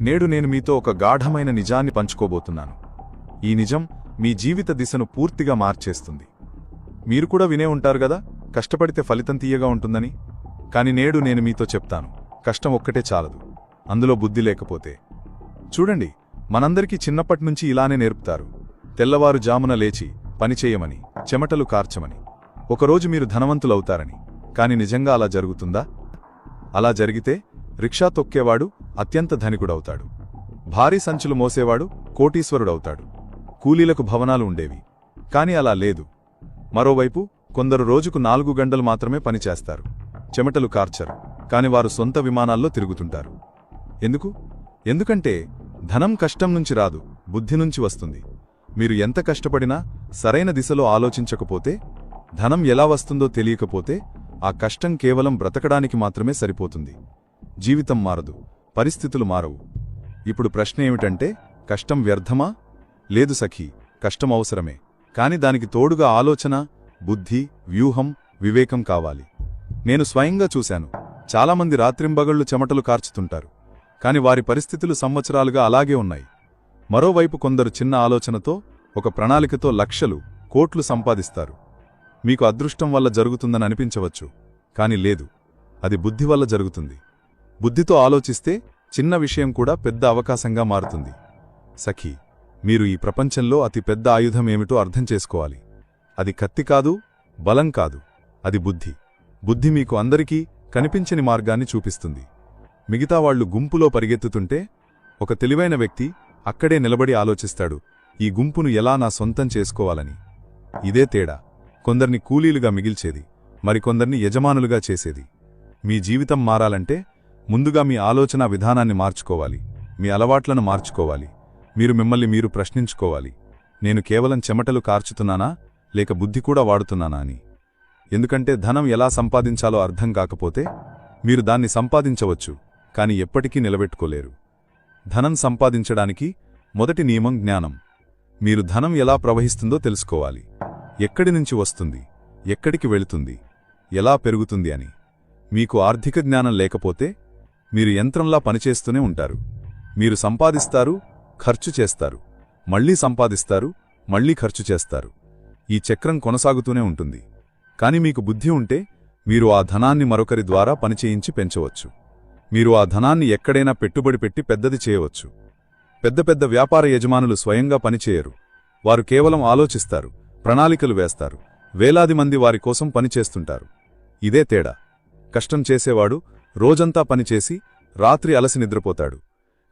నేడు నేను మీతో ఒక గాఢమైన నిజాన్ని పంచుకోబోతున్నాను. ఈ నిజం మీ జీవిత దిశను పూర్తిగా మార్చేస్తుంది. మీరు కూడా వినే ఉంటారు గదా, కష్టపడితే ఫలితం తీయగా ఉంటుందని. కాని నేడు నేను మీతో చెప్తాను, కష్టం ఒక్కటే చాలదు, అందులో బుద్ధి లేకపోతే. చూడండి, మనందరికీ చిన్నప్పటినుంచి ఇలానే నేర్పుతారు. తెల్లవారుజామున లేచి పనిచేయమని, చెమటలు కార్చమని. ఒకరోజు మీరు ధనవంతులవుతారని. కాని నిజంగా అలా జరుగుతుందా? అలా జరిగితే రిక్షా తొక్కేవాడు అత్యంత ధనికుడవుతాడు, భారీ సంచులు మోసేవాడు కోటీశ్వరుడవుతాడు, కూలీలకు భవనాలు ఉండేవి. కాని అలా లేదు. మరోవైపు కొందరు రోజుకు 4 గంటలు మాత్రమే పనిచేస్తారు, చెమటలు కార్చరు, కాని వారు సొంత విమానాల్లో తిరుగుతుంటారు. ఎందుకంటే ధనం కష్టం నుంచి రాదు, బుద్ధి నుంచి వస్తుంది. మీరు ఎంత కష్టపడినా సరైన దిశలో ఆలోచించకపోతే, ధనం ఎలా వస్తుందో తెలియకపోతే, ఆ కష్టం కేవలం బ్రతకడానికి మాత్రమే సరిపోతుంది. జీవితం మారదు, పరిస్థితులు మారవు. ఇప్పుడు ప్రశ్న ఏమిటంటే, కష్టం వ్యర్థమా? లేదు సఖీ, కష్టం అవసరమే. కాని దానికి తోడుగా ఆలోచన, బుద్ధి, వ్యూహం, వివేకం కావాలి. నేను స్వయంగా చూశాను, చాలామంది రాత్రింబగళ్లు చెమటలు కార్చుతుంటారు, కాని వారి పరిస్థితులు సంవత్సరాలుగా అలాగే ఉన్నాయి. మరోవైపు కొందరు చిన్న ఆలోచనతో, ఒక ప్రణాళికతో లక్షలు, కోట్లు సంపాదిస్తారు. మీకు అదృష్టం వల్ల జరుగుతుందని అనిపించవచ్చు, కాని లేదు, అది బుద్ధి వల్ల జరుగుతుంది. బుద్ధితో ఆలోచిస్తే చిన్న విషయం కూడా పెద్ద అవకాశంగా మారుతుంది. సఖీ, మీరు ఈ ప్రపంచంలో అతి పెద్ద ఆయుధం ఏమిటో అర్థం చేసుకోవాలి. అది కత్తి కాదు, బలం కాదు, అది బుద్ధి. బుద్ధి మీకు అందరికీ కనిపించని మార్గాన్ని చూపిస్తుంది. మిగతా వాళ్లు గుంపులో పరిగెత్తుతుంటే, ఒక తెలివైన వ్యక్తి అక్కడే నిలబడి ఆలోచిస్తాడు, ఈ గుంపును ఎలా నా సొంతం చేసుకోవాలని. ఇదే తేడా, కొందరిని కూలీలుగా మిగిల్చేది, మరికొందరిని యజమానులుగా చేసేది. మీ జీవితం మారాలంటే ముందుగా మీ ఆలోచనా విధానాన్ని మార్చుకోవాలి, మీ అలవాట్లను మార్చుకోవాలి. మీరు మిమ్మల్ని మీరు ప్రశ్నించుకోవాలి, నేను కేవలం చెమటలు కార్చుతున్నానా, లేక బుద్ధి కూడా వాడుతున్నానా అని. ఎందుకంటే ధనం ఎలా సంపాదించాలో అర్థం కాకపోతే మీరు దాన్ని సంపాదించవచ్చు, కాని ఎప్పటికీ నిలబెట్టుకోలేరు. ధనం సంపాదించడానికి మొదటి నియమం జ్ఞానం. మీరు ధనం ఎలా ప్రవహిస్తుందో తెలుసుకోవాలి. ఎక్కడి నుంచి వస్తుంది, ఎక్కడికి వెళుతుంది, ఎలా పెరుగుతుంది అని. మీకు ఆర్థిక జ్ఞానం లేకపోతే మీరు యంత్రంలా పనిచేస్తూనే ఉంటారు. మీరు సంపాదిస్తారు, ఖర్చు చేస్తారు, మళ్లీ సంపాదిస్తారు, మళ్లీ ఖర్చు చేస్తారు. ఈ చక్రం కొనసాగుతూనే ఉంటుంది. కాని మీకు బుద్ధి ఉంటే మీరు ఆ ధనాన్ని మరొకరి ద్వారా పనిచేయించి పెంచవచ్చు. మీరు ఆ ధనాన్ని ఎక్కడైనా పెట్టుబడి పెట్టి పెద్దది చేయవచ్చు. పెద్ద పెద్ద వ్యాపార యజమానులు స్వయంగా పనిచేయరు. వారు కేవలం ఆలోచిస్తారు, ప్రణాళికలు వేస్తారు, వేలాది మంది వారి కోసం పనిచేస్తుంటారు. ఇదే తేడా. కష్టం చేసేవాడు రోజంతా పనిచేసి రాత్రి అలసి నిద్రపోతాడు.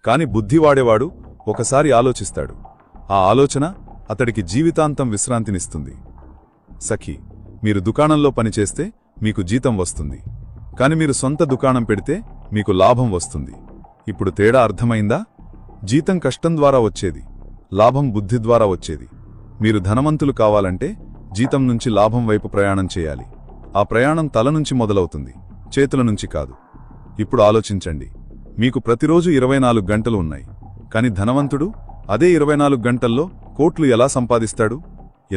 కాని బుద్ధివాడేవాడు ఒకసారి ఆలోచిస్తాడు. ఆ ఆలోచన అతడికి జీవితాంతం విశ్రాంతినిస్తుంది. సఖీ, మీరు దుకాణంలో పనిచేస్తే మీకు జీతం వస్తుంది, కాని మీరు సొంత దుకాణం పెడితే మీకు లాభం వస్తుంది. ఇప్పుడు తేడా అర్థమైందా? జీతం కష్టం ద్వారా వచ్చేది, లాభం బుద్ధి ద్వారా వచ్చేది. మీరు ధనవంతులు కావాలంటే జీతం నుంచి లాభం వైపు ప్రయాణం చేయాలి. ఆ ప్రయాణం తల నుంచి మొదలవుతుంది, చేతుల నుంచి కాదు. ఇప్పుడు ఆలోచించండి, మీకు ప్రతిరోజు 24 గంటలు ఉన్నాయి, కాని ధనవంతుడు అదే 24 గంటల్లో కోట్లు ఎలా సంపాదిస్తాడు?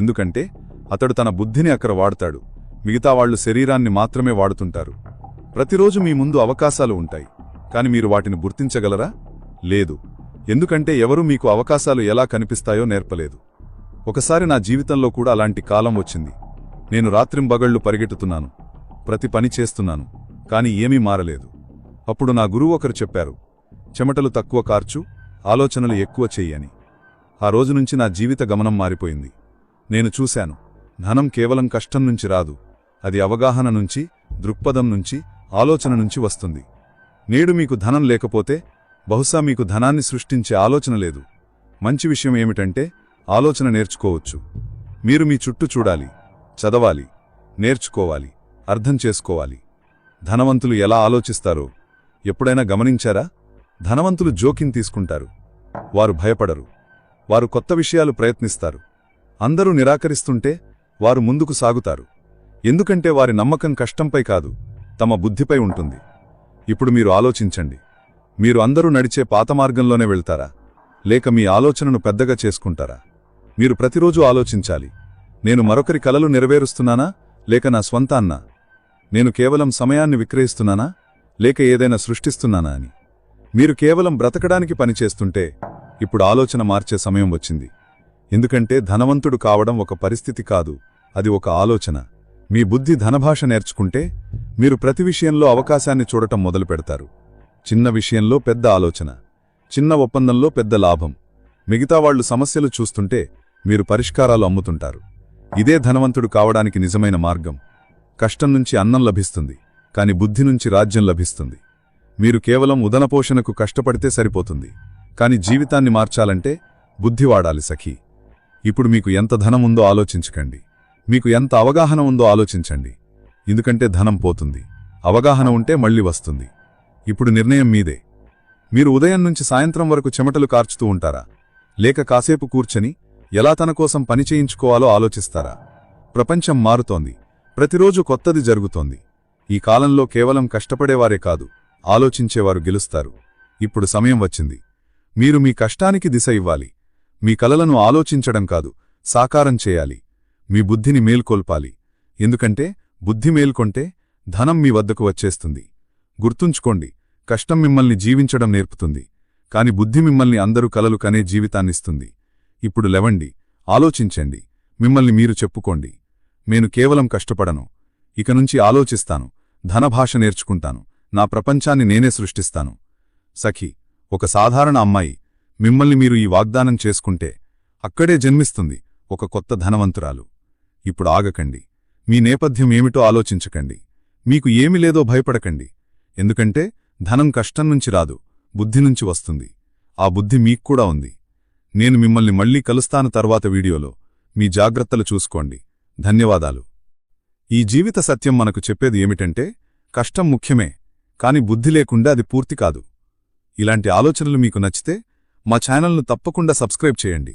ఎందుకంటే అతడు తన బుద్ధిని అక్కడ వాడతాడు, మిగతా వాళ్లు శరీరాన్ని మాత్రమే వాడుతుంటారు. ప్రతిరోజు మీ ముందు అవకాశాలు ఉంటాయి, కాని మీరు వాటిని గుర్తించగలరా? లేదు. ఎందుకంటే ఎవరూ మీకు అవకాశాలు ఎలా కనిపిస్తాయో నేర్పలేదు. ఒకసారి నా జీవితంలో కూడా అలాంటి కాలం వచ్చింది. నేను రాత్రింబగళ్లు పరిగెట్టుతున్నాను, ప్రతి పని చేస్తున్నాను, కాని ఏమీ మారలేదు. అప్పుడు నా గురువు ఒకరు చెప్పారు, చెమటలు తక్కువ కార్చు, ఆలోచనలు ఎక్కువ చెయ్యని. ఆ రోజునుంచి నా జీవిత గమనం మారిపోయింది. నేను చూశాను, ధనం కేవలం కష్టం నుంచి రాదు, అది అవగాహన నుంచి, దృక్పథం నుంచి, ఆలోచన నుంచి వస్తుంది. నేడు మీకు ధనం లేకపోతే బహుశా మీకు ధనాన్ని సృష్టించే ఆలోచన లేదు. మంచి విషయం ఏమిటంటే ఆలోచన నేర్చుకోవచ్చు. మీరు మీ చుట్టూ చూడాలి, చదవాలి, నేర్చుకోవాలి, అర్థం చేసుకోవాలి. ధనవంతులు ఎలా ఆలోచిస్తారో ఎప్పుడైనా గమనించారా? ధనవంతులు జోక్యం తీసుకుంటారు, వారు భయపడరు, వారు కొత్త విషయాలు ప్రయత్నిస్తారు. అందరూ నిరాకరిస్తుంటే వారు ముందుకు సాగుతారు. ఎందుకంటే వారి నమ్మకం కష్టంపై కాదు, తమ బుద్ధిపై ఉంటుంది. ఇప్పుడు మీరు ఆలోచించండి, మీరు అందరూ నడిచే పాత మార్గంలోనే వెళ్తారా, లేక మీ ఆలోచనను పెద్దగా చేసుకుంటారా? మీరు ప్రతిరోజు ఆలోచించాలి, నేను మరొకరి కలలు నెరవేరుస్తున్నానా, లేక నా స్వంతాన్నా? నేను కేవలం సమయాన్ని విక్రయిస్తున్నానా, లేక ఏదైనా సృష్టిస్తున్నానా అని. మీరు కేవలం బ్రతకడానికి పనిచేస్తుంటే ఇప్పుడు ఆలోచన మార్చే సమయం వచ్చింది. ఎందుకంటే ధనవంతుడు కావడం ఒక పరిస్థితి కాదు, అది ఒక ఆలోచన. మీ బుద్ధి ధనభాష నేర్చుకుంటే మీరు ప్రతి విషయంలో అవకాశాన్ని చూడటం మొదలు పెడతారు. చిన్న విషయంలో పెద్ద ఆలోచన, చిన్న ఒప్పందంలో పెద్ద లాభం. మిగతా వాళ్లు సమస్యలు చూస్తుంటే మీరు పరిష్కారాలు అమ్ముతుంటారు. ఇదే ధనవంతుడు కావడానికి నిజమైన మార్గం. కష్టం నుంచి అన్నం లభిస్తుంది, కాని బుద్ధి నుంచి రాజ్యం లభిస్తుంది. మీరు కేవలం ఉదనపోషణకు కష్టపడితే సరిపోతుంది, కాని జీవితాన్ని మార్చాలంటే బుద్ధి వాడాలి సఖీ. ఇప్పుడు మీకు ఎంత ధనం ఉందో ఆలోచించకండి, మీకు ఎంత అవగాహన ఉందో ఆలోచించండి. ఎందుకంటే ధనం పోతుంది, అవగాహన ఉంటే మళ్ళీ వస్తుంది. ఇప్పుడు నిర్ణయం మీదే. మీరు ఉదయం నుంచి సాయంత్రం వరకు చెమటలు కార్చుతూ ఉంటారా, లేక కాసేపు కూర్చొని ఎలా తన కోసం పని చేయించుకోవాలో ఆలోచిస్తారా? ప్రపంచం మారుతోంది, ప్రతిరోజు కొత్తది జరుగుతోంది. ఈ కాలంలో కేవలం కష్టపడేవారే కాదు, ఆలోచించేవారు గెలుస్తారు. ఇప్పుడు సమయం వచ్చింది. మీరు మీ కష్టానికి దిశ ఇవ్వాలి. మీ కలలను ఆలోచించడం కాదు, సాకారం చేయాలి. మీ బుద్ధిని మేల్కొల్పాలి. ఎందుకంటే బుద్ధి మేల్కొంటే ధనం మీ వద్దకు వచ్చేస్తుంది. గుర్తుంచుకోండి, కష్టం మిమ్మల్ని జీవించడం నేర్పుతుంది, కాని బుద్ధి మిమ్మల్ని అందరూ కలలు కనే జీవితాన్నిస్తుంది. ఇప్పుడు లేవండి, ఆలోచించండి, మిమ్మల్ని మీరు చెప్పుకోండి. నేను కేవలం కష్టపడను, ఇక నుంచి ఆలోచిస్తాను, ధనభాష నేర్చుకుంటాను, నా ప్రపంచాన్ని నేనే సృష్టిస్తాను. సఖీ, ఒక సాధారణ అమ్మాయి, మిమ్మల్ని మీరు ఈ వాగ్దానం చేసుకుంటే అక్కడే జన్మిస్తుంది ఒక కొత్త ధనవంతురాలు. ఇప్పుడు ఆగకండి, మీ నేపథ్యం ఏమిటో ఆలోచించకండి, మీకు ఏమి లేదో భయపడకండి. ఎందుకంటే ధనం కష్టం నుంచి రాదు, బుద్ధి నుంచి వస్తుంది. ఆ బుద్ధి మీక్కూడా ఉంది. నేను మిమ్మల్ని మళ్లీ కలుస్తాను తర్వాత వీడియోలో. మీ జాగ్రత్తలు చూసుకోండి. ధన్యవాదాలు. ఈ జీవిత సత్యం మనకు చెప్పేది ఏమిటంటే, కష్టం ముఖ్యమే, కాని బుద్ధి లేకుండా అది పూర్తి కాదు. ఇలాంటి ఆలోచనలు మీకు నచ్చితే మా ఛానల్ను తప్పకుండా సబ్స్క్రైబ్ చేయండి.